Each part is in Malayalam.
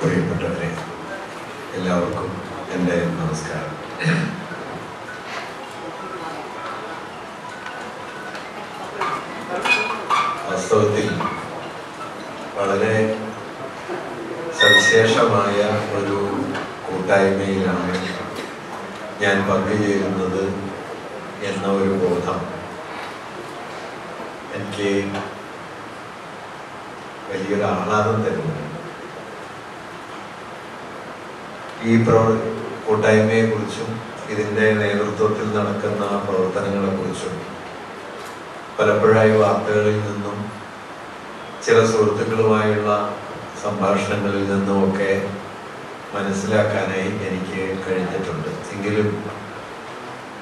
പ്രിയപ്പെട്ടവരെ, എല്ലാവർക്കും എൻ്റെ നമസ്കാരം. വാസ്തവത്തിൽ വളരെ സവിശേഷമായ ഒരു കൂട്ടായ്മയിലാണ് ഞാൻ പങ്കുചേരുന്നത് എന്ന ഒരു ബോധം എനിക്ക് വലിയൊരു ആഹ്ലാദം തരുന്നു. ഈ കൂട്ടായ്മയെക്കുറിച്ചും ഇതിൻ്റെ നേതൃത്വത്തിൽ നടക്കുന്ന പ്രവർത്തനങ്ങളെക്കുറിച്ചും പലപ്പോഴായി വാർത്തകളിൽ നിന്നും ചില സുഹൃത്തുക്കളുമായുള്ള സംഭാഷണങ്ങളിൽ നിന്നുമൊക്കെ മനസ്സിലാക്കാനായി എനിക്ക് കഴിഞ്ഞിട്ടുണ്ട്. എങ്കിലും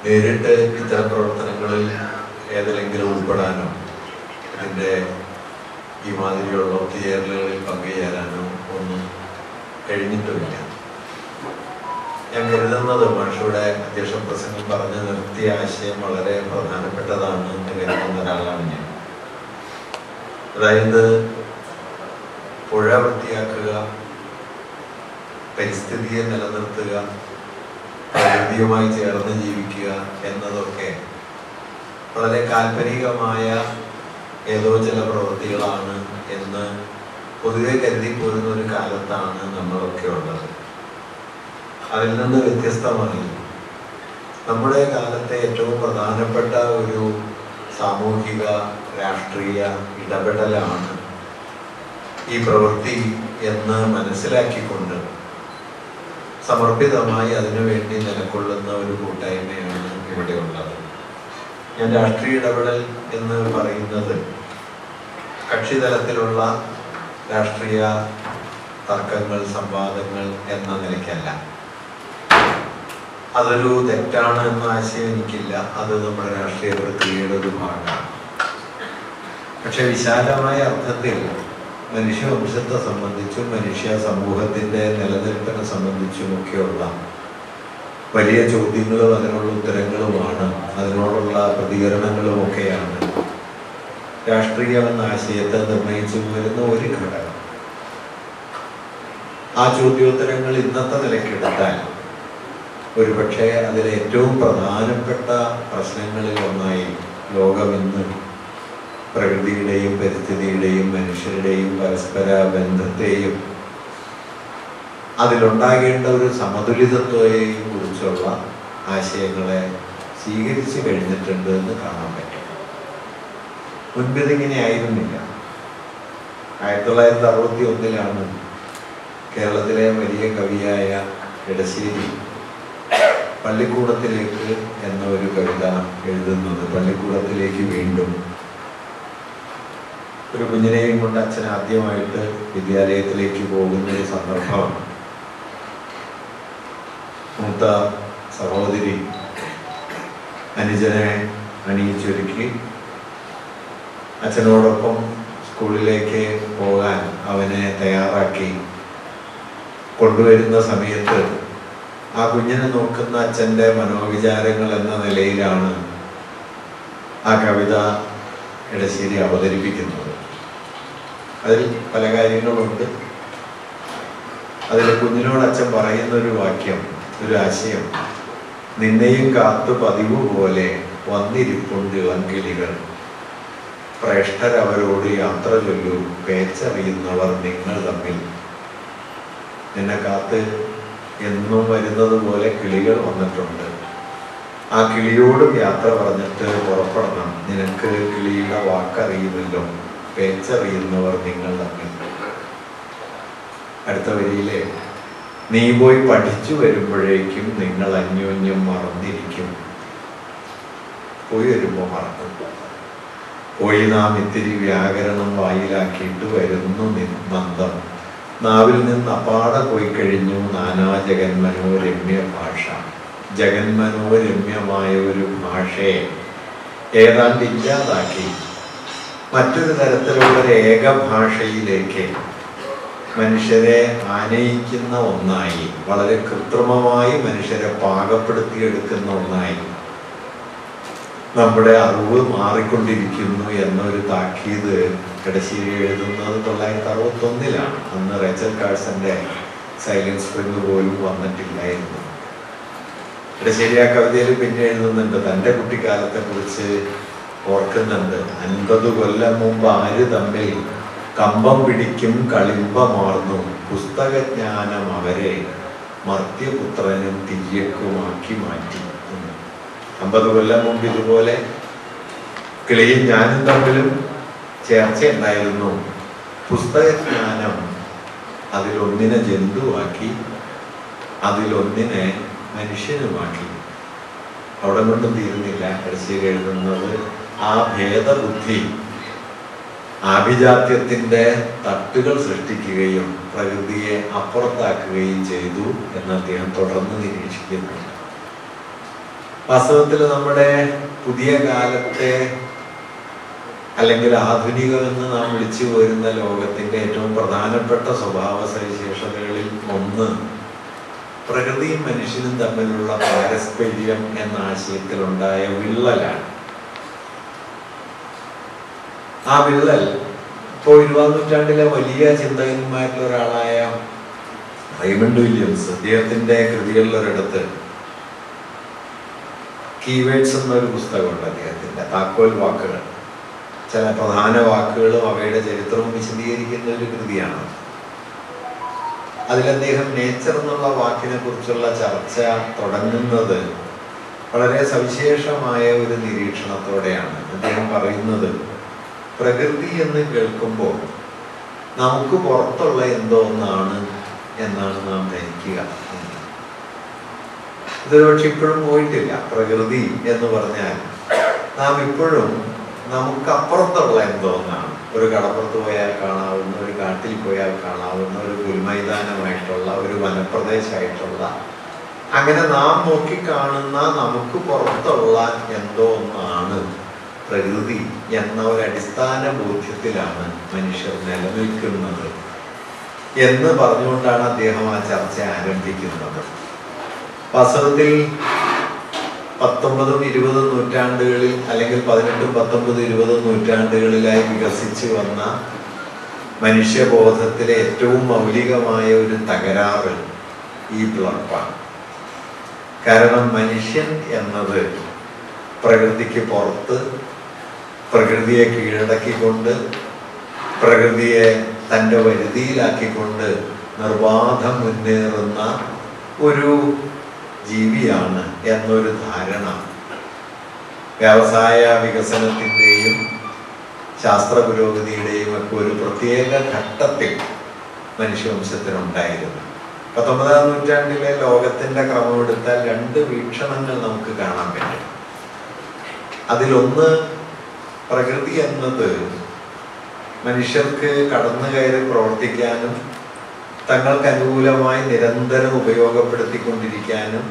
നേരിട്ട് ഇത്തരം പ്രവർത്തനങ്ങളിൽ ഏതെങ്കിലും ഉൾപ്പെടാനോ ഇതിൻ്റെ ഈ മാതിരിയുള്ള ഒത്തുചേരലുകളിൽ പങ്കുചേരാനോ ഒന്നും കഴിഞ്ഞിട്ടുമില്ല. ഞാൻ കരുതുന്നത് മാഷയുടെ അധ്യക്ഷ പ്രസംഗം പറഞ്ഞ് നിർത്തിയ ആശയം വളരെ പ്രധാനപ്പെട്ടതാണ് എന്ന് കരുതുന്ന ഒരാളാണ് ഞാൻ. അതായത് പുഴ വൃത്തിയാക്കുക, പരിസ്ഥിതിയെ നിലനിർത്തുക, പ്രകൃതിയുമായി ചേർന്ന് ജീവിക്കുക എന്നതൊക്കെ വളരെ കാൽപ്പനികമായ ഏതോ ചില പ്രവൃത്തികളാണ് എന്ന് പൊതുവെ കരുതി പോരുന്ന ഒരു കാലത്താണ് നമ്മളൊക്കെ ഉള്ളത്. അതിൽ നിന്ന് വ്യത്യസ്തമായി നമ്മുടെ കാലത്തെ ഏറ്റവും പ്രധാനപ്പെട്ട ഒരു സാമൂഹിക രാഷ്ട്രീയ ഇടപെടലാണ് ഈ പ്രവൃത്തി എന്ന് മനസ്സിലാക്കിക്കൊണ്ട് സമർപ്പിതമായി അതിനുവേണ്ടി നിലകൊള്ളുന്ന ഒരു കൂട്ടായ്മയാണ് ഇവിടെ ഉള്ളത്. ഞാൻ രാഷ്ട്രീയ ഇടപെടൽ എന്ന് പറയുന്നത് കക്ഷിതലത്തിലുള്ള രാഷ്ട്രീയ തർക്കങ്ങൾ, സംവാദങ്ങൾ എന്ന നിലയ്ക്കല്ല. അതൊരു തെറ്റാണ് എന്ന ആശയം എനിക്കില്ല. അത് നമ്മുടെ രാഷ്ട്രീയ പ്രക്രിയയുടെ ഒരു ഭാഗമാണ്. പക്ഷെ വിശാലമായ അർത്ഥത്തിൽ മനുഷ്യവംശത്തെ സംബന്ധിച്ചും മനുഷ്യ സമൂഹത്തിൻ്റെ നിലനിൽപ്പിനെ സംബന്ധിച്ചുമൊക്കെയുള്ള വലിയ ചോദ്യങ്ങളും അതിനുള്ള ഉത്തരങ്ങളുമാണ്, അതിനോടുള്ള പ്രതികരണങ്ങളുമൊക്കെയാണ് രാഷ്ട്രീയം എന്ന ആശയത്തെ നിർണയിച്ചു വരുന്ന ഒരു ഘടകം. ആ ചോദ്യോത്തരങ്ങൾ ഇന്നത്തെ നിലയ്ക്കെടുത്താൽ ഒരുപക്ഷെ അതിലെ ഏറ്റവും പ്രധാനപ്പെട്ട പ്രശ്നങ്ങളിൽ ഒന്നായി ലോകം ഇന്ന് പ്രകൃതിയുടെയും പരിസ്ഥിതിയുടെയും മനുഷ്യരുടെയും പരസ്പര ബന്ധത്തെയും അതിലുണ്ടാകേണ്ട ഒരു സമതുലിതത്വത്തെയും കുറിച്ചുള്ള ആശയങ്ങളെ സ്വീകരിച്ചു കഴിഞ്ഞിട്ടുണ്ട് എന്ന് കാണാൻ പറ്റും. മുൻപിതിങ്ങനെ ആയിരുന്നില്ല. 1961 കേരളത്തിലെ വലിയ കവിയായ എടശ്ശേരി പള്ളിക്കൂടത്തിലേക്ക് എന്ന ഒരു കവിത എഴുതുന്നത്. പള്ളിക്കൂടത്തിലേക്ക് വീണ്ടും ഒരു കുഞ്ഞിനെയും കൊണ്ട് അച്ഛൻ ആദ്യമായിട്ട് വിദ്യാലയത്തിലേക്ക് പോകുന്ന ഒരു സന്ദർഭമാണ്. മൂത്ത സഹോദരി അനുജനെ അണിയിച്ചൊരുക്കി അച്ഛനോടൊപ്പം സ്കൂളിലേക്ക് പോകാൻ അവനെ തയ്യാറാക്കി കൊണ്ടുവരുന്ന സമയത്ത് ആ കുഞ്ഞിനെ നോക്കുന്ന അച്ഛൻ്റെ മനോവിചാരങ്ങൾ എന്ന നിലയിലാണ് ആ കവിത എടശ്ശേരി അവതരിപ്പിക്കുന്നത്. അതിൽ പല കാര്യങ്ങളുണ്ട്. അതിൽ കുഞ്ഞിനോട് അച്ഛൻ പറയുന്ന ഒരു വാക്യം, ഒരു ആശയം, നിന്നെയും കാത്തു പതിവ് പോലെ വന്നിരിപ്പുണ്ട് ഇളങ്കിളികൾ, ശ്രേഷ്ഠരവരോട് യാത്ര ചൊല്ലൂ, പേച്ചറിയുന്നവർ നിങ്ങൾ തമ്മിൽ. നിന്നെ കാത്ത് എന്നും വരുന്നത് പോലെ കിളികൾ വന്നിട്ടുണ്ട്. ആ കിളിയോടും യാത്ര പറഞ്ഞിട്ട് പുറപ്പെടണം. നിനക്ക് കിളിയുടെ വാക്കറിയുമല്ലോ, പേച്ചറിയുന്നവർ നിങ്ങൾ തമ്മിൽ. അടുത്ത വരിയിലെ നീ പോയി പഠിച്ചു വരുമ്പോഴേക്കും നിങ്ങൾ അന്യോന്യം മറന്നിരിക്കും. പോയി വരുമ്പോൾ മറന്നു. പോയി നാം ഇത്തിരി വ്യാകരണം വായിലാക്കിയിട്ട് വരുന്നു മന്ദം. നാവിൽ നിന്ന് അപ്പാടെ പോയി കഴിഞ്ഞു നാനാ ജഗന്മനോരമ്യ ഭാഷ. ജഗന്മനോരമ്യമായ ഒരു ഭാഷയെ ഏതാണ്ട് ഇല്ലാതാക്കി മറ്റൊരു തരത്തിലുള്ള ഒരു ഏകഭാഷയിലേക്ക് മനുഷ്യരെ ആനയിക്കുന്ന ഒന്നായി, വളരെ കൃത്രിമമായി മനുഷ്യരെ പാകപ്പെടുത്തിയെടുക്കുന്ന ഒന്നായി നമ്മുടെ അറിവ് മാറിക്കൊണ്ടിരിക്കുന്നു എന്നൊരു താക്കീത് എടശ്ശേരി എഴുതുന്നത് 1961 അന്ന് റേച്ചൽ കാഴ്സന്റെ സൈലന്റ് സ്പ്രിംഗ് പോലും വന്നിട്ടില്ലായിരുന്നു. ശരി, ആ കവിതയിൽ പിന്നെ എഴുതുന്നുണ്ട്, തൻ്റെ കുട്ടിക്കാലത്തെ കുറിച്ച് ഓർക്കുന്നുണ്ട്. 50 കൊല്ലം മുമ്പ് ആര് തമ്മിൽ കമ്പം പിടിക്കും കളിമ്പമാർന്നു, പുസ്തകജ്ഞാനം അവരെ മർത്യപുത്രനും തിര്യക്കുമാക്കി മാറ്റി. 50 കൊല്ലം മുമ്പ് ഇതുപോലെ കിളിയും ഞാനും തമ്മിലും ചേർച്ചയുണ്ടായിരുന്നു. പുസ്തകജ്ഞാനം അതിലൊന്നിനെ ജന്തുവാക്കി, അതിലൊന്നിനെ മനുഷ്യനുമാക്കി. അവിടെ കൊണ്ടും തീരുന്നില്ല. കടശ്ശേരി എഴുതുന്നത് ആ ഭേദബുദ്ധി ആഭിജാത്യത്തിന്റെ തട്ടുകൾ സൃഷ്ടിക്കുകയും പ്രകൃതിയെ അപ്പുറത്താക്കുകയും ചെയ്തു എന്ന് അദ്ദേഹം തുടർന്ന് നിരീക്ഷിക്കുന്നുണ്ട്. വാസ്തവത്തിൽ നമ്മുടെ പുതിയ കാലത്തെ അല്ലെങ്കിൽ ആധുനികമെന്ന് നാം വിളിച്ചു വരുന്ന ലോകത്തിന്റെ ഏറ്റവും പ്രധാനപ്പെട്ട സ്വഭാവ സവിശേഷതകളിൽ ഒന്ന് പ്രകൃതിയും മനുഷ്യനും തമ്മിലുള്ള പാരസ്പര്യം എന്ന ആശയത്തിലുണ്ടായ വിള്ളലാണ്. ആ വിള്ളൽ ഇപ്പോൾ 20-ാം നൂറ്റാണ്ടിലെ വലിയ ചിന്തകന്മാരിൽ ഒരാളായ റെയ്മണ്ട് വില്യംസ് അദ്ദേഹത്തിന്റെ കൃതികളിലൊരിടത്ത് കീവേഡ്സ് എന്നൊരു പുസ്തകമുണ്ട്. അദ്ദേഹത്തിന്റെ താക്കോൽ വാക്കുകൾ, ചില പ്രധാന വാക്കുകളും അവയുടെ ചരിത്രവും വിശദീകരിക്കുന്ന ഒരു കൃതിയാണ്. അതിൽ അദ്ദേഹം നേച്ചർ എന്നുള്ള വാക്കിനെ കുറിച്ചുള്ള ചർച്ച തുടങ്ങുന്നത് വളരെ സവിശേഷമായ ഒരു നിരീക്ഷണത്തോടെയാണ്. അദ്ദേഹം പറയുന്നത്, പ്രകൃതി എന്ന് കേൾക്കുമ്പോൾ നമുക്ക് പുറത്തുള്ള എന്തോ ഒന്നാണ് എന്നാണ് നാം ധരിക്കുക. ഇതൊരു പക്ഷെ ഇപ്പോഴും പോയിട്ടില്ല. പ്രകൃതി എന്ന് പറഞ്ഞാൽ നാം ഇപ്പോഴും നമുക്കപ്പുറത്തുള്ള എന്തോ ഒന്നാണ്. ഒരു കടപ്പുറത്ത് പോയാൽ കാണാവുന്ന, ഒരു കാട്ടിൽ പോയാൽ കാണാവുന്ന, ഒരു പുൽമൈതാനമായിട്ടുള്ള, ഒരു വനപ്രദേശമായിട്ടുള്ള, അങ്ങനെ നാം നോക്കിക്കാണുന്ന നമുക്ക് പുറത്തുള്ള എന്തോ ഒന്നാണ് പ്രകൃതി എന്ന ഒരു അടിസ്ഥാന ബോധ്യത്തിലാണ് മനുഷ്യർ നിലനിൽക്കുന്നത് എന്ന് പറഞ്ഞുകൊണ്ടാണ് അദ്ദേഹം ആ ചർച്ച ആരംഭിക്കുന്നത്. വാസ്തവത്തിൽ 19ഉം 20ഉം നൂറ്റാണ്ടുകളിൽ അല്ലെങ്കിൽ 18ഉം 19ഉം 20ഉം നൂറ്റാണ്ടുകളിലായി വികസിച്ചു വന്ന മനുഷ്യബോധത്തിലെ ഏറ്റവും മൗലികമായ ഒരു തകരാറ് ഈ പിളർപ്പാണ്. കാരണം മനുഷ്യൻ എന്നത് പ്രകൃതിക്ക് പുറത്ത്, പ്രകൃതിയെ കീഴടക്കിക്കൊണ്ട്, പ്രകൃതിയെ തൻ്റെ വരുതിയിലാക്കിക്കൊണ്ട് നിർബാധം മുന്നേറുന്ന ഒരു ജീവിയാണ് എന്നൊരു ധാരണ വ്യവസായ വികസനത്തിൻ്റെയും ശാസ്ത്ര പുരോഗതിയുടെയും ഒക്കെ ഒരു പ്രത്യേക ഘട്ടത്തിൽ മനുഷ്യവംശത്തിനുണ്ടായിരുന്നു. 19ാം നൂറ്റാണ്ടിലെ ലോകത്തിന്റെ ക്രമമെടുത്താൽ 2 വീക്ഷണങ്ങൾ നമുക്ക് കാണാൻ പറ്റും. അതിലൊന്ന്, പ്രകൃതി എന്നത് മനുഷ്യർക്ക് കടന്നു കയറി പ്രവർത്തിക്കാനും തങ്ങൾക്ക് അനുകൂലമായി നിരന്തരം ഉപയോഗപ്പെടുത്തിക്കൊണ്ടിരിക്കാനും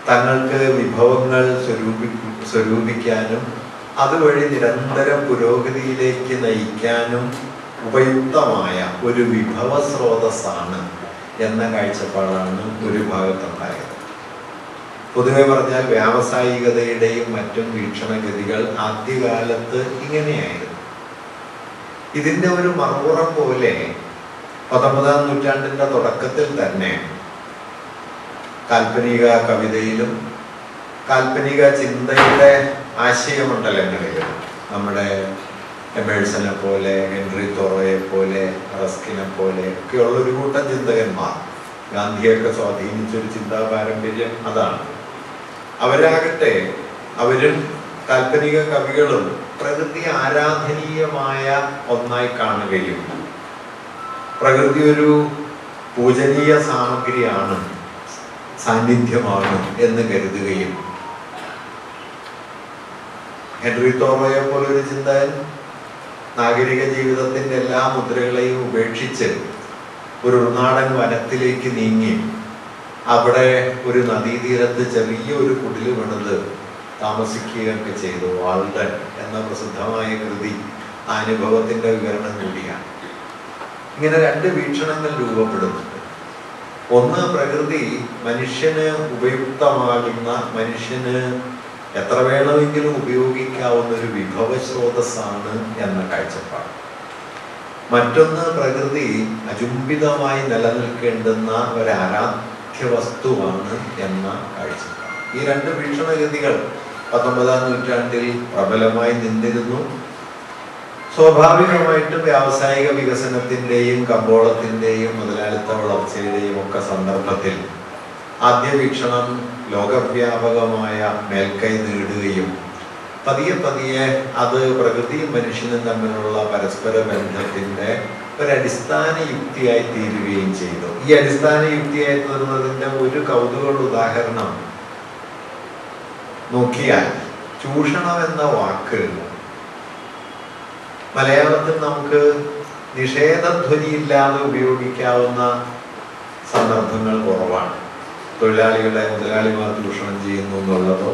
തങ്ങൾക്ക് വിഭവങ്ങൾ സ്വരൂപിക്കാനും അതുവഴി നിരന്തരം പുരോഗതിയിലേക്ക് നയിക്കാനും ഉപയുക്തമായ ഒരു വിഭവ സ്രോതസ്സാണ് എന്ന കാഴ്ചപ്പാടാണ് ഒരു ഭാഗത്തുണ്ടായത്. പൊതുവെ പറഞ്ഞാൽ വ്യാവസായികതയുടെയും മറ്റും വീക്ഷണഗതികൾ ആദ്യകാലത്ത് ഇങ്ങനെയായിരുന്നു. ഇതിൻ്റെ ഒരു മറുപുറം പോലെ 19ാം നൂറ്റാണ്ടിൻ്റെ തുടക്കത്തിൽ തന്നെ കാൽപ്പനിക കവിതയിലും കാൽപ്പനിക ചിന്തയുടെ ആശയമണ്ഡലങ്ങളിലും നമ്മുടെ എമേഴ്സനെ പോലെ, ഹെൻറി തോറോയെ പോലെ, റസ്കിനെ പോലെ ഒക്കെയുള്ള ഒരു കൂട്ടം ചിന്തകന്മാർ, ഗാന്ധിയൊക്കെ സ്വാധീനിച്ചൊരു ചിന്താ പാരമ്പര്യം അതാണ്. അവരാകട്ടെ അവരും കാൽപ്പനിക കവികളും പ്രകൃതി ആരാധനീയമായ ഒന്നായി കാണുകയും പ്രകൃതി ഒരു പൂജനീയ സാമഗ്രിയാണ്, സാന്നിധ്യമാണ് എന്ന് കരുതുകയും, ഹെൻറി തോറോയെ പോലൊരു ചിന്തകൻ നാഗരിക ജീവിതത്തിന്റെ എല്ലാ മുദ്രകളെയും ഉപേക്ഷിച്ച് ഒരു ഉൾനാടൻ വനത്തിലേക്ക് നീങ്ങി അവിടെ ഒരു നദീതീരത്ത് ചെറിയ ഒരു കുടില് പണിത് താമസിക്കുകയൊക്കെ ചെയ്തു. വാൾഡൻ എന്ന പ്രസിദ്ധമായ കൃതി അനുഭവത്തിന്റെ വിവരണം കൂടിയാണ്. ഇങ്ങനെ 2 വീക്ഷണങ്ങൾ രൂപപ്പെടുന്നുണ്ട്. ഒന്ന്, പ്രകൃതി മനുഷ്യന് ഉപയുക്തമാകുന്ന, മനുഷ്യന് എത്ര വേണമെങ്കിലും ഉപയോഗിക്കാവുന്ന ഒരു വിഭവ സ്രോതസ്സാണ് എന്ന കാഴ്ചപ്പാട്. മറ്റൊന്ന് പ്രകൃതി അചുംബിതമായി നിലനിൽക്കേണ്ടുന്ന ഒരു ആരാധ്യ വസ്തുവാണ് എന്ന കാഴ്ചപ്പാട്. ഈ രണ്ട് വീക്ഷണഗതികൾ 19-ാം നൂറ്റാണ്ടിൽ പ്രബലമായി നിന്നിരുന്നു. സ്വാഭാവികമായിട്ടും വ്യാവസായിക വികസനത്തിന്റെയും കമ്പോളത്തിന്റെയും മുതലാളിത്ത വളർച്ചയുടെയും ഒക്കെ സന്ദർഭത്തിൽ ആദ്യ വീക്ഷണം ലോകവ്യാപകമായ മേൽക്കൈ നേടുകയും പതിയെ പതിയെ അത് പ്രകൃതിയും മനുഷ്യനും തമ്മിലുള്ള പരസ്പര ബന്ധത്തിന്റെ ഒരടിസ്ഥാന യുക്തിയായി തീരുകയും ചെയ്തു. ഈ അടിസ്ഥാന യുക്തിയായി തീർന്നതിന്റെ ഒരു കൗതുക ഉദാഹരണം നോക്കിയാൽ, ചൂഷണം എന്ന വാക്ക് മലയാളത്തിൽ നമുക്ക് നിഷേധധ്വനിയില്ലാതെ ഉപയോഗിക്കാവുന്ന സന്ദർഭങ്ങൾ കുറവാണ്. തൊഴിലാളികളെ മുതലാളിമാർ ചൂഷണം ചെയ്യുന്നു എന്നുള്ളതോ,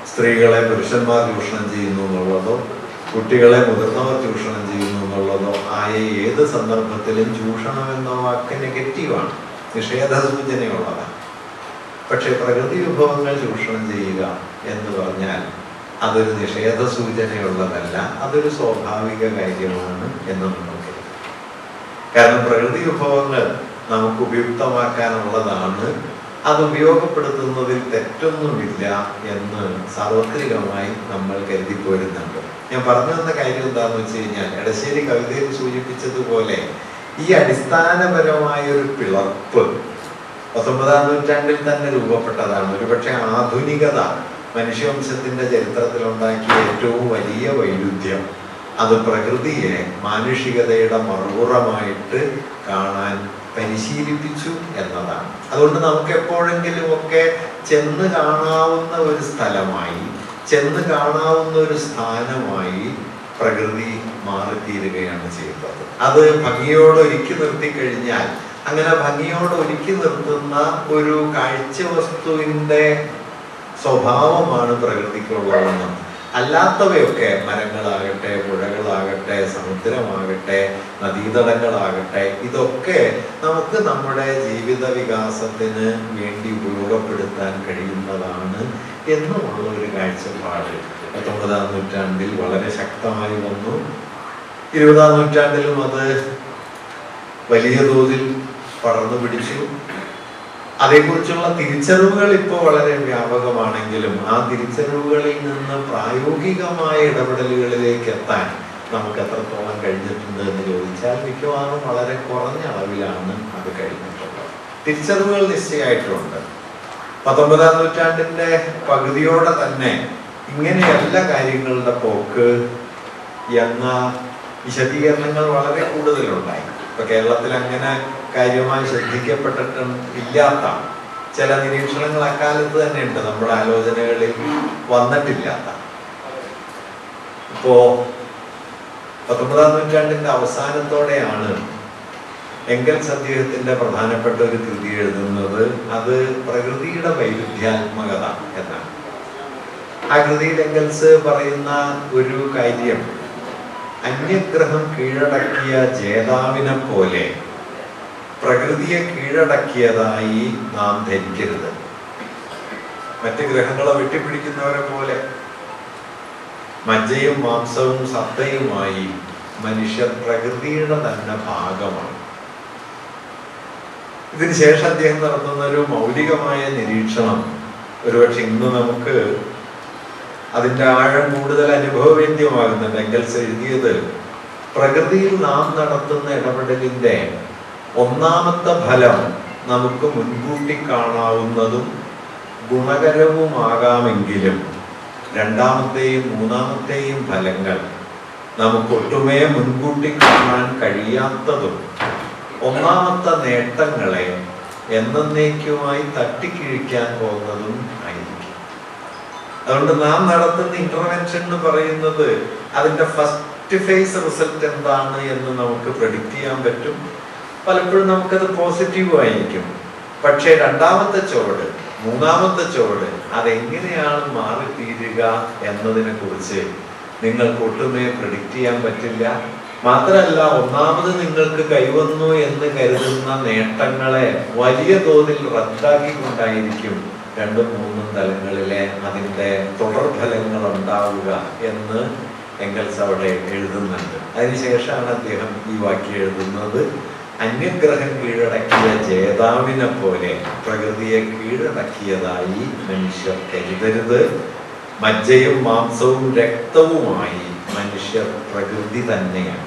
സ്ത്രീകളെ പുരുഷന്മാർ ചൂഷണം ചെയ്യുന്നു എന്നുള്ളതോ, കുട്ടികളെ മുതിർന്നവർ ചൂഷണം ചെയ്യുന്നു എന്നുള്ളതോ ആയ ഏത് സന്ദർഭത്തിലും ചൂഷണം എന്ന വാക്ക് നെഗറ്റീവാണ്, നിഷേധ സൂചനയുള്ളതാണ്. പക്ഷെ പ്രകൃതി വിഭവങ്ങൾ ചൂഷണം ചെയ്യുക എന്ന് പറഞ്ഞാൽ അതൊരു നിഷേധ സൂചനയുള്ളതല്ല, അതൊരു സ്വാഭാവിക കാര്യമാണ് എന്ന് നമുക്ക്. കാരണം പ്രകൃതി വിഭവങ്ങൾ നമുക്ക് ഉപയുക്തമാക്കാനുള്ളതാണ്, അത് ഉപയോഗപ്പെടുത്തുന്നതിൽ തെറ്റൊന്നുമില്ല എന്ന് സാർവത്രികമായി നമ്മൾ കരുതിപ്പോരുന്നുണ്ട്. ഞാൻ പറഞ്ഞു തന്ന കാര്യം എന്താണെന്ന് വെച്ച് കഴിഞ്ഞാൽ, എടശ്ശേരി കവിതയിൽ സൂചിപ്പിച്ചതുപോലെ ഈ അടിസ്ഥാനപരമായ ഒരു പിളർപ്പ് 19-ാം നൂറ്റാണ്ടിൽ തന്നെ രൂപപ്പെട്ടതാണ്. ഒരുപക്ഷെ ആധുനികത മനുഷ്യവംശത്തിന്റെ ചരിത്രത്തിലുണ്ടാക്കിയ ഏറ്റവും വലിയ വൈരുദ്ധ്യം അത് പ്രകൃതിയെ മാനുഷികതയുടെ മറുപുറമായിട്ട് കാണാൻ പരിശീലിപ്പിച്ചു എന്നതാണ്. അതുകൊണ്ട് നമുക്ക് എപ്പോഴെങ്കിലും ഒക്കെ ചെന്ന് കാണാവുന്ന ഒരു സ്ഥലമായി, ചെന്ന് കാണാവുന്ന ഒരു സ്ഥാനമായി പ്രകൃതി മാറിത്തീരുകയാണ് ചെയ്യുന്നത്. അത് ഭംഗിയോടെ ഒരുക്കി നിർത്തി കഴിഞ്ഞാൽ, അങ്ങനെ ഭംഗിയോടെ ഒരുക്കി നിർത്തുന്ന ഒരു കാഴ്ച വസ്തുവിന്റെ സ്വഭാവമാണ് പ്രകൃതിക്കുള്ളതെന്നും, അല്ലാത്തവയൊക്കെ മരങ്ങളാകട്ടെ, പുഴകളാകട്ടെ, സമുദ്രമാകട്ടെ, നദീതടങ്ങളാകട്ടെ, ഇതൊക്കെ നമുക്ക് നമ്മുടെ ജീവിത വികാസത്തിന് വേണ്ടി ഉപയോഗപ്പെടുത്താൻ കഴിയുന്നതാണ് എന്നുമുള്ള ഒരു കാഴ്ചപ്പാട് 19-ാം നൂറ്റാണ്ടിൽ വളരെ ശക്തമായി വന്നു. 20-ാം നൂറ്റാണ്ടിലും അത് വലിയ തോതിൽ പടർന്നു പിടിച്ചു. അതേക്കുറിച്ചുള്ള തിരിച്ചറിവുകൾ ഇപ്പോൾ വളരെ വ്യാപകമാണെങ്കിലും ആ തിരിച്ചറിവുകളിൽ നിന്ന് പ്രായോഗികമായ ഇടപെടലുകളിലേക്ക് എത്താൻ നമുക്ക് എത്രത്തോളം കഴിഞ്ഞിട്ടുണ്ട് എന്ന് ചോദിച്ചാൽ മിക്കവാറും വളരെ കുറഞ്ഞ അളവിലാണ് അത് കഴിഞ്ഞിട്ടുള്ളത്. തിരിച്ചറിവുകൾ നിശ്ചയമായിട്ടുണ്ട്. 19-ാം നൂറ്റാണ്ടിന്റെ പകുതിയോടെ തന്നെ ഇങ്ങനെയല്ല കാര്യങ്ങളുടെ പോക്ക് എന്ന വിശദീകരണങ്ങൾ വളരെ കൂടുതലുണ്ടായി. ഇപ്പൊ കേരളത്തിൽ അങ്ങനെ കാര്യമായി ശ്രദ്ധിക്കപ്പെട്ടിട്ടും ഇല്ലാത്ത ചില നിരീക്ഷണങ്ങൾ അക്കാലത്ത് തന്നെ ഉണ്ട്, നമ്മുടെ ആലോചനകളിൽ വന്നിട്ടില്ലാത്ത. ഇപ്പോ 19-ാം നൂറ്റാണ്ടിന്റെ അവസാനത്തോടെയാണ് എംഗൽസ് അദ്ദേഹത്തിന്റെ പ്രധാനപ്പെട്ട ഒരു കൃതി എഴുതുന്നത്. അത് പ്രകൃതിയുടെ വൈരുദ്ധ്യാത്മകത എന്നാണ്. ആ കൃതിയിൽ എംഗൽസ് പറയുന്ന ഒരു കാര്യം, അന്യഗ്രഹം കീഴടക്കിയ ജേതാവിനെ പോലെ പ്രകൃതിയെ കീഴടക്കിയതായി നാം ധരിക്കരുത്. മറ്റ് ഗ്രഹങ്ങളെ വെട്ടിപ്പിടിക്കുന്നവരെ പോലെ മജ്ജയും മാംസവും സത്തയുമായി മനുഷ്യർ പ്രകൃതിയുടെ തന്നെ ഭാഗമാണ്. ഇതിനുശേഷം അദ്ദേഹം നടത്തുന്ന ഒരു മൗലികമായ നിരീക്ഷണം ഒരുപക്ഷെ ഇന്ന് നമുക്ക് അതിന്റെ ആഴം കൂടുതൽ അനുഭവവേദ്യമാകുന്നുണ്ട്. എംഗൽസ് എഴുതിയത്, പ്രകൃതിയിൽ നാം നടത്തുന്ന ഇടപെടലിന്റെ ഒന്നാമത്തെ ഫലം നമുക്ക് മുൻകൂട്ടി കാണാവുന്നതും ഗുണകരവുമാകാമെങ്കിലും രണ്ടാമത്തെയും മൂന്നാമത്തെയും ഫലങ്ങൾ നമുക്ക് ഒട്ടുമേ മുൻകൂട്ടി കാണാൻ കഴിയാത്തതും ഒന്നാമത്തെ നേട്ടങ്ങളെ എന്നേക്കുമായി തട്ടിക്കിഴിക്കാൻ പോകുന്നതും ആയിരിക്കും. അതുകൊണ്ട് നാം നടത്തുന്ന ഇന്റർവെൻഷൻ എന്ന് പറയുന്നത് അതിന്റെ ഫസ്റ്റ് ഫേസ് റിസൾട്ട് എന്താണ് എന്ന് നമുക്ക് പ്രെഡിക്റ്റ് ചെയ്യാൻ പറ്റും. പലപ്പോഴും നമുക്കത് പോസിറ്റീവ് ആയിരിക്കും. പക്ഷേ രണ്ടാമത്തെ ചുവട്, മൂന്നാമത്തെ ചുവട് അതെങ്ങനെയാണ് മാറിത്തീരുക എന്നതിനെ കുറിച്ച് നിങ്ങൾക്ക് ഒട്ടുമേ പ്രെഡിക്റ്റ് ചെയ്യാൻ പറ്റില്ല. മാത്രമല്ല, ഒന്നാമത് നിങ്ങൾക്ക് കൈവന്നു എന്ന് കരുതുന്ന നേട്ടങ്ങളെ വലിയ തോതിൽ റദ്ദാക്കിക്കൊണ്ടായിരിക്കും രണ്ടും മൂന്നും തലങ്ങളിലെ അതിൻ്റെ തുടർഫലങ്ങൾ ഉണ്ടാവുക എന്ന് എംഗൽസ് അവിടെ എഴുതുന്നുണ്ട്. അതിനുശേഷമാണ് അദ്ദേഹം ഈ വാക്യം എഴുതുന്നത്: അന്യഗ്രഹം കീഴടക്കിയ ജേതാവിനെ പോലെ പ്രകൃതിയെ കീഴടക്കിയതായി മനുഷ്യർ കരുതരുത്. മജ്ജയും മാംസവും രക്തവുമായി മനുഷ്യർ പ്രകൃതി തന്നെയാണ്.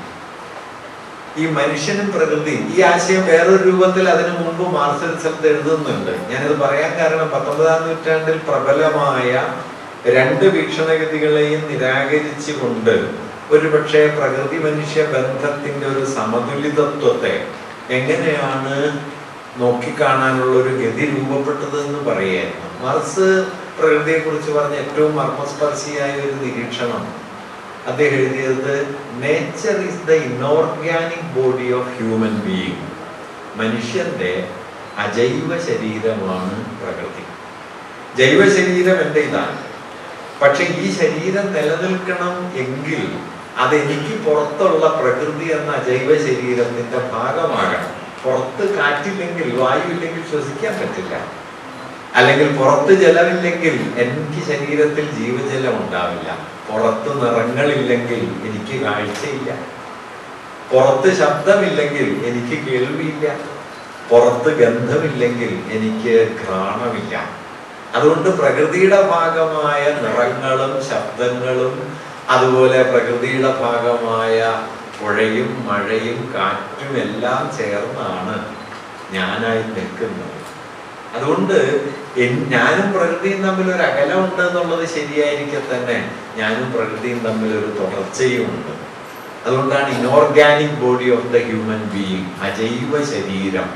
ഈ മനുഷ്യനും പ്രകൃതി, ഈ ആശയം വേറൊരു രൂപത്തിൽ അതിനു മുമ്പ് മാർസൽ സെൽത്ത് എഴുതുന്നുണ്ട്. ഞാനിത് പറയാൻ കാരണം 19-ാം നൂറ്റാണ്ടിൽ പ്രബലമായ രണ്ട് വീക്ഷണഗതികളെയും നിരാകരിച്ചുകൊണ്ട് ഒരുപക്ഷെ പ്രകൃതി മനുഷ്യ ബന്ധത്തിന്റെ ഒരു സമതുലിതത്വത്തെ എങ്ങനെയാണ് നോക്കിക്കാണാനുള്ള ഒരു ഗതി രൂപപ്പെട്ടത് എന്ന് പറയായിരുന്നു. മാർക്സ് പ്രകൃതിയെ കുറിച്ച് പറഞ്ഞ ഏറ്റവും മർമ്മസ്പർശിയായ ഒരു നിരീക്ഷണം അദ്ദേഹം എഴുതിയത്: nature is the inorganic body of human being. മനുഷ്യന്റെ അജൈവ ശരീരമാണ് പ്രകൃതി. ജൈവ ശരീരം എൻ്റെ ഇതാണ്. പക്ഷെ ഈ ശരീരം നിലനിൽക്കണം എങ്കിൽ അതെനിക്ക് പുറത്തുള്ള പ്രകൃതി എന്ന അജൈവ ശരീരത്തിന്റെ ഭാഗമാകണം. പുറത്ത് കാറ്റില്ലെങ്കിൽ, വായു ഇല്ലെങ്കിൽ ശ്വസിക്കാൻ പറ്റില്ല. അല്ലെങ്കിൽ പുറത്ത് ജലമില്ലെങ്കിൽ എനിക്ക് ശരീരത്തിൽ ജീവജലം ഉണ്ടാവില്ല. പുറത്ത് നിറങ്ങളില്ലെങ്കിൽ എനിക്ക് കാഴ്ചയില്ല. പുറത്ത് ശബ്ദമില്ലെങ്കിൽ എനിക്ക് കേൾവിയില്ല. പുറത്ത് ഗന്ധമില്ലെങ്കിൽ എനിക്ക് ഘ്രാണമില്ല. അതുകൊണ്ട് പ്രകൃതിയുടെ ഭാഗമായ നിറങ്ങളും ശബ്ദങ്ങളും അതുപോലെ പ്രകൃതിയുടെ ഭാഗമായ പുഴയും മഴയും കാറ്റും എല്ലാം ചേർന്നാണ് ഞാനായി നിൽക്കുന്നത്. അതുകൊണ്ട് ഞാനും പ്രകൃതിയും തമ്മിൽ ഒരു അകലമുണ്ട് എന്നുള്ളത് ശരിയായിരിക്കെ തന്നെ ഞാനും പ്രകൃതിയും തമ്മിൽ ഒരു തുടർച്ചയും ഉണ്ട്. അതുകൊണ്ടാണ് inorganic body of the human being, അജൈവ ശരീരം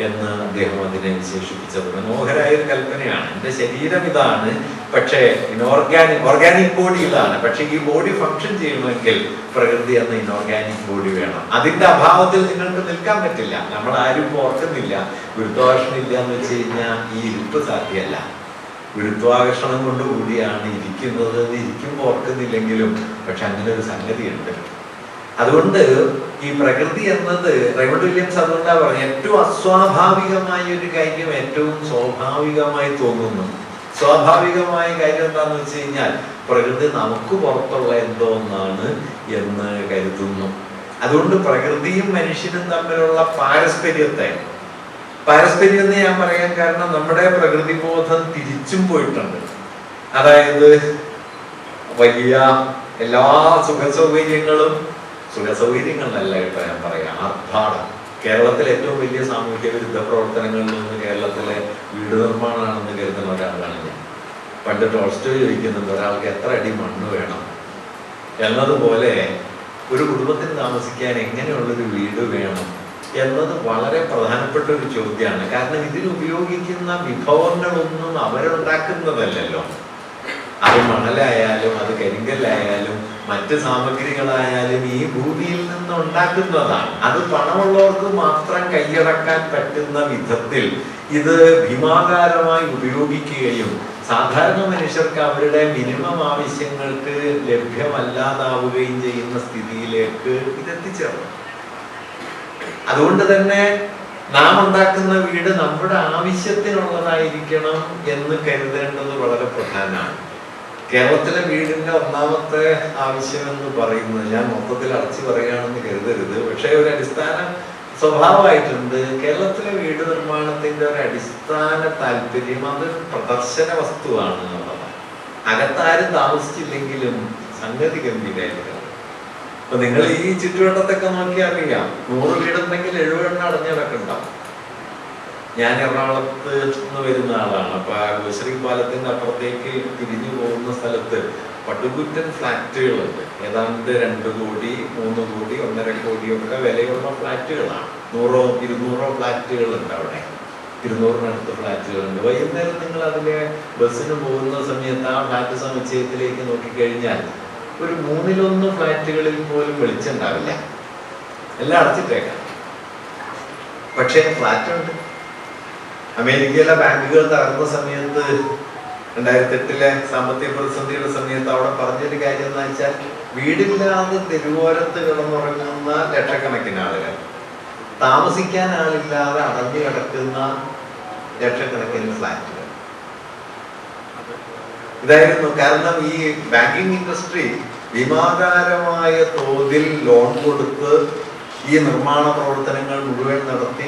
എന്ന് അദ്ദേഹം അതിനെ വിശേഷിപ്പിച്ചത്. മനോഹരായ ഒരു കൽപ്പനയാണ്. എൻ്റെ ശരീരം ഇതാണ്, പക്ഷേ ഓർഗാനിക് ബോഡി ഇതാണ്. പക്ഷെ ഈ ബോഡി ഫങ്ഷൻ ചെയ്യണമെങ്കിൽ പ്രകൃതി എന്ന ഇനോർഗാനിക് ബോഡി വേണം. അതിന്റെ അഭാവത്തിൽ നിങ്ങൾക്ക് നിൽക്കാൻ പറ്റില്ല. നമ്മൾ ആരും ഓർക്കുന്നില്ല. ഗുരുത്വാകർഷണം ഇല്ല എന്ന് വെച്ച് കഴിഞ്ഞാൽ ഈ ഇരിപ്പ് സാധ്യമല്ല. ഗുരുത്വാകർഷണം കൊണ്ട് കൂടിയാണ് ഇരിക്കുന്നത്. ഇരിക്കുമ്പോൾ ഓർക്കുന്നില്ലെങ്കിലും പക്ഷെ അങ്ങനെ ഒരു സംഗതിയുണ്ട്. അതുകൊണ്ട് ഈ പ്രകൃതി എന്നത് റൈമണ്ട് വില്യംസ് അതുകൊണ്ടാ പറഞ്ഞ ഏറ്റവും അസ്വാഭാവികമായ ഒരു കാര്യം ഏറ്റവും സ്വാഭാവികമായി തോന്നുന്നു. സ്വാഭാവികമായ കാര്യം എന്താണെന്ന് വെച്ച് കഴിഞ്ഞാൽ പ്രകൃതി നമുക്ക് പുറത്തുള്ള എന്തോ ഒന്നാണ് എന്ന് കരുതുന്നു. അതുകൊണ്ട് പ്രകൃതിയും മനുഷ്യനും തമ്മിലുള്ള പാരസ്പര്യം എന്ന് ഞാൻ പറയാൻ കാരണം നമ്മുടെ പ്രകൃതി ബോധം തിരിച്ചും പോയിട്ടുണ്ട്. അതായത് വലിയ എല്ലാ സുഖസൗകര്യങ്ങളല്ല കേട്ടോ ഞാൻ പറയാം, ആർഭാടം. കേരളത്തിലെ ഏറ്റവും വലിയ സാമൂഹ്യ വിരുദ്ധ പ്രവർത്തനങ്ങളിൽ നിന്ന് കേരളത്തിലെ വീട് നിർമ്മാണമാണെന്ന് കരുതുന്ന ഒരാളാണ് ഞാൻ. പണ്ട് ടോൾസ്റ്റോയ് ചോദിക്കുന്നുണ്ട്, ഒരാൾക്ക് എത്ര അടി മണ്ണ് വേണം എന്നതുപോലെ ഒരു കുടുംബത്തിന് താമസിക്കാൻ എങ്ങനെയുള്ളൊരു വീട് വേണം എന്നത് വളരെ പ്രധാനപ്പെട്ട ഒരു ചോദ്യമാണ്. കാരണം ഇതിനുപയോഗിക്കുന്ന വിഭവങ്ങളൊന്നും അവരുണ്ടാക്കുന്നതല്ലല്ലോ. അത് മണലായാലും അത് കരിങ്കല്ലായാലും മറ്റ് സാമഗ്രികളായാലും ഈ ഭൂമിയിൽ നിന്ന് ഉണ്ടാക്കുന്നതാണ്. അത് പണമുള്ളവർക്ക് മാത്രം കൈയടക്കാൻ പറ്റുന്ന വിധത്തിൽ ഇത് ഭീമാകാരമായി ഉപയോഗിക്കുകയും സാധാരണ മനുഷ്യർക്ക് അവരുടെ മിനിമം ആവശ്യങ്ങൾക്ക് ലഭ്യമല്ലാതാവുകയും ചെയ്യുന്ന സ്ഥിതിയിലേക്ക് ഇതെത്തിച്ചേർന്നു. അതുകൊണ്ട് തന്നെ നാം ഉണ്ടാക്കുന്ന വീട് നമ്മുടെ ആവശ്യത്തിനുള്ളതായിരിക്കണം എന്ന് കരുതേണ്ടത് വളരെ പ്രധാനമാണ്. കേരളത്തിലെ വീടിന്റെ ഒന്നാമത്തെ ആവശ്യമെന്ന് പറയുന്നത്, ഞാൻ മൊത്തത്തിൽ അടച്ചു പറയുകയാണെന്ന് കരുതരുത്, പക്ഷെ ഒരു അടിസ്ഥാന സ്വഭാവമായിട്ടുണ്ട്. കേരളത്തിലെ വീട് നിർമ്മാണത്തിന്റെ ഒരു അടിസ്ഥാന താല്പര്യം അത് പ്രദർശന വസ്തുവാണ് എന്നുള്ളതാണ്. അകത്താരും താമസിച്ചില്ലെങ്കിലും സംഗതി ഗംഭീരമായിരിക്കണം. അപ്പൊ നിങ്ങൾ ഈ ചുറ്റുവട്ടത്തൊക്കെ നോക്കിയാൽ അറിയാം, 100 വീടുണ്ടെങ്കിൽ 70 അടഞ്ഞതൊക്കെ ഉണ്ടാവും. ഞാൻ എറണാകുളത്ത് നിന്ന് വരുന്ന ആളാണ്. അപ്പൊ ശ്രീ പാലത്തിന്റെ അപ്പുറത്തേക്ക് തിരിഞ്ഞു പോകുന്ന സ്ഥലത്ത് പടുകൂറ്റൻ ഫ്ലാറ്റുകളുണ്ട്. ഏതാണ്ട് 2 കോടി 3 കോടി 1.5 കോടിയൊക്കെ വിലയുള്ള ഫ്ലാറ്റുകളാണ്. 100 200 ഫ്ലാറ്റുകളുണ്ട് അവിടെ. 200-നടുത്ത് ഫ്ലാറ്റുകളുണ്ട്. വൈകുന്നേരം നിങ്ങൾ അതിലെ ബസ്സിന് പോകുന്ന സമയത്ത് ആ ഫ്ലാറ്റ് സമുച്ചയത്തിലേക്ക് നോക്കിക്കഴിഞ്ഞാൽ ഒരു 1/3 ഫ്ലാറ്റുകളിൽ പോലും വെളിച്ചുണ്ടാവില്ല. എല്ലാം അടച്ചിട്ടേക്കാം. പക്ഷേ ഫ്ലാറ്റുണ്ട്. അമേരിക്കയിലെ ബാങ്കുകൾ തകർന്ന സമയത്ത് 2008 സാമ്പത്തിക പ്രതിസന്ധിയുടെ സമയത്ത് അവിടെ പറഞ്ഞൊരു കാര്യം എന്ന് വെച്ചാൽ വീടില്ലാതെ തെരുവോരത്ത് കിടന്നുറങ്ങുന്ന ലക്ഷക്കണക്കിന് ആളുകൾ, താമസിക്കാൻ ആളില്ലാതെ അടഞ്ഞു കിടക്കുന്ന ലക്ഷക്കണക്കിന് ഫ്ലാറ്റുകൾ ഇതായിരുന്നു. കാരണം ഈ ബാങ്കിങ് ഇൻഡസ്ട്രി ഭീമാകാരമായ തോതിൽ ലോൺ കൊടുത്ത് ഈ നിർമ്മാണ പ്രവർത്തനങ്ങൾ മുഴുവൻ നടത്തി